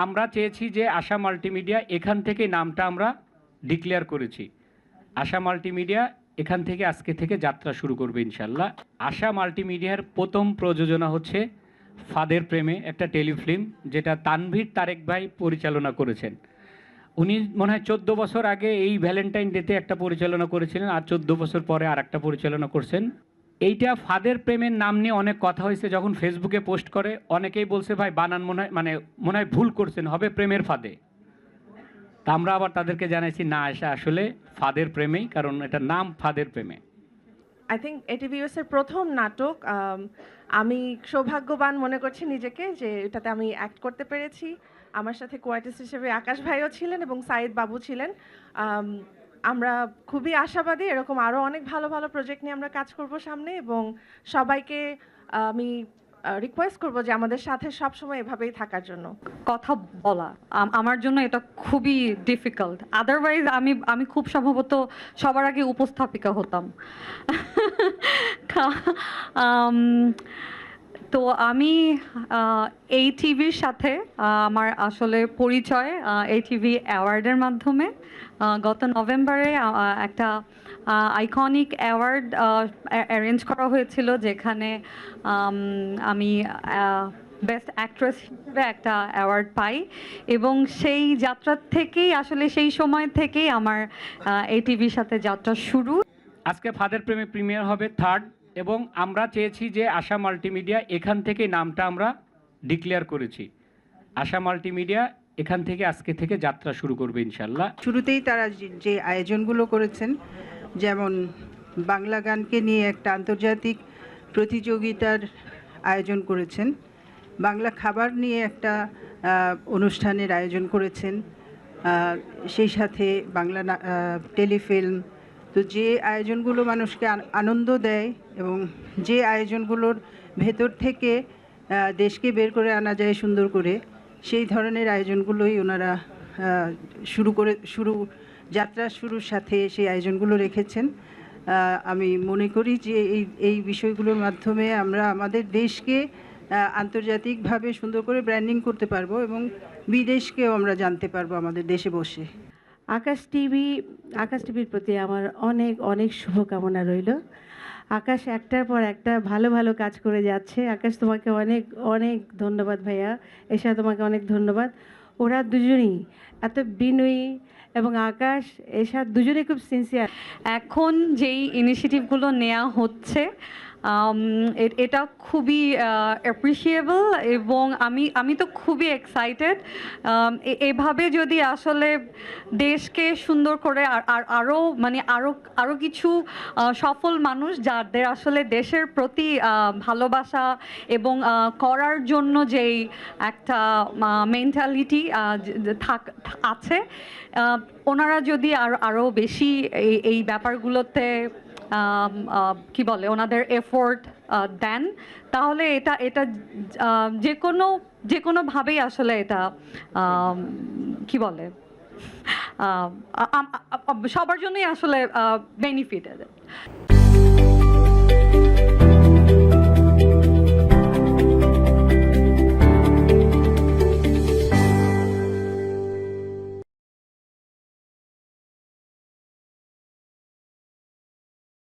আমরা চেয়েছি যে আশা মাল্টিমিডিয়া এখান থেকে নামটা আমরা ডিক্লেয়ার করেছি। আশা মাল্টিমিডিয়া এখান থেকে আজকে থেকে যাত্রা শুরু করবে ইনশাল্লাহ। আশা মাল্টিমিডিয়ার প্রথম প্রযোজনা হচ্ছে ফাদের প্রেমে, একটা টেলিফিল্ম যেটা তানভীর তারেক ভাই পরিচালনা করেছেন। উনি মনে হয় 14 বছর আগে এই ভ্যালেন্টাইন ডেতে একটা পরিচালনা করেছিলেন, আর 14 বছর পরে আর একটা পরিচালনা করছেন। এইটা ফাদের প্রেমের নাম নিয়ে অনেক কথা হয়েছে, যখন ফেসবুকে পোস্ট করে অনেকেই বলছে ভাই বানান মনে হয় ভুল করছেন, হবে প্রেমের ফাঁদে। তা আমরা আবার তাদেরকে জানাইছি না, আসলে ফাদের প্রেমেই, কারণ এটা নাম ফাদের প্রেমে। আই থিঙ্ক এটিভিএস এর প্রথম নাটক। আমি সৌভাগ্যবান মনে করছি নিজেকে যে এটাতে আমি অ্যাক্ট করতে পেরেছি। আমার সাথে কোয়ার্টিস্ট হিসেবে আকাশ ভাইও ছিলেন এবং সাইদ বাবু ছিলেন। আমরা খুবই আশাবাদী, এরকম আরও অনেক ভালো ভালো প্রজেক্ট নিয়ে আমরা কাজ করব সামনে, এবং সবাইকে আমি রিকোয়েস্ট করব যে আমাদের সাথে সবসময় এভাবেই থাকার জন্য। কথা বলা আমার জন্য এটা খুবই ডিফিকাল্ট। আদারওয়াইজ আমি খুব সম্ভবত সবার আগে উপস্থাপিকা হতাম। তো আমি এই টিভির সাথে আমার আসলে পরিচয় এই টিভি অ্যাওয়ার্ডের মাধ্যমে। গত নভেম্বরে একটা আইকনিক অ্যাওয়ার্ড অ্যারেঞ্জ করা হয়েছিল, যেখানে আমি বেস্ট অ্যাক্ট্রেস হিসেবে একটা অ্যাওয়ার্ড পাই, এবং সেই যাত্রার থেকেই আসলে সেই সময় থেকেই আমার এই টিভির সাথে যাত্রা শুরু। আজকে ফাদের প্রেমে প্রিমিয়ার হবে 3rd, এবং আমরা চেয়েছি যে আশা মাল্টিমিডিয়া এখান থেকে নামটা আমরা ডিক্লেয়ার করেছি। আশা মাল্টিমিডিয়া এখান থেকে আজকে থেকে যাত্রা শুরু করবে ইনশাল্লাহ। শুরুতেই তারা যে আয়োজনগুলো করেছেন, যেমন বাংলা গানকে নিয়ে একটা আন্তর্জাতিক প্রতিযোগিতার আয়োজন করেছেন, বাংলা খাবার নিয়ে একটা অনুষ্ঠানের আয়োজন করেছেন, সেই সাথে বাংলা টেলিফিল্ম। তো যে আয়োজনগুলো মানুষকে আনন্দ দেয় এবং যে আয়োজনগুলোর ভেতর থেকে দেশকে বের করে আনা যায় সুন্দর করে, সেই ধরনের আয়োজনগুলোই ওনারা যাত্রা শুরুর সাথে সেই আয়োজনগুলো রেখেছেন। আমি মনে করি যে এই বিষয়গুলোর মাধ্যমে আমরা আমাদের দেশকে আন্তর্জাতিকভাবে সুন্দর করে ব্র্যান্ডিং করতে পারবো এবং বিদেশকেও আমরা জানতে পারবো আমাদের দেশে বসে। আকাশ টিভির প্রতি আমার অনেক অনেক শুভকামনা রইল। আকাশ একটার পর একটা ভালো ভালো কাজ করে যাচ্ছে। আকাশ, তোমাকে অনেক অনেক ধন্যবাদ ভাইয়া, এসা তোমাকে অনেক ধন্যবাদ। ওরা দুজনেই এত বিনয়ী, এবং আকাশ এসা দুজনেই খুব সিনসিয়ার। এখন যেই ইনিশিয়েটিভগুলো নেওয়া হচ্ছে এটা খুবই অ্যাপ্রিসিয়েবল, এবং আমি তো খুবই এক্সাইটেড। এভাবে যদি আসলে দেশকে সুন্দর করে আরও কিছু সফল মানুষ যাদের আসলে দেশের প্রতি ভালোবাসা এবং করার জন্য যেই একটা মেন্টালিটি আছে, ওনারা যদি আরও বেশি এই ব্যাপারগুলোতে কি বলে ওনাদের এফোর্ট দেন, তাহলে এটা যে কোনোভাবেই আসলে এটা কি বলে সবার জন্যই আসলে বেনিফিট।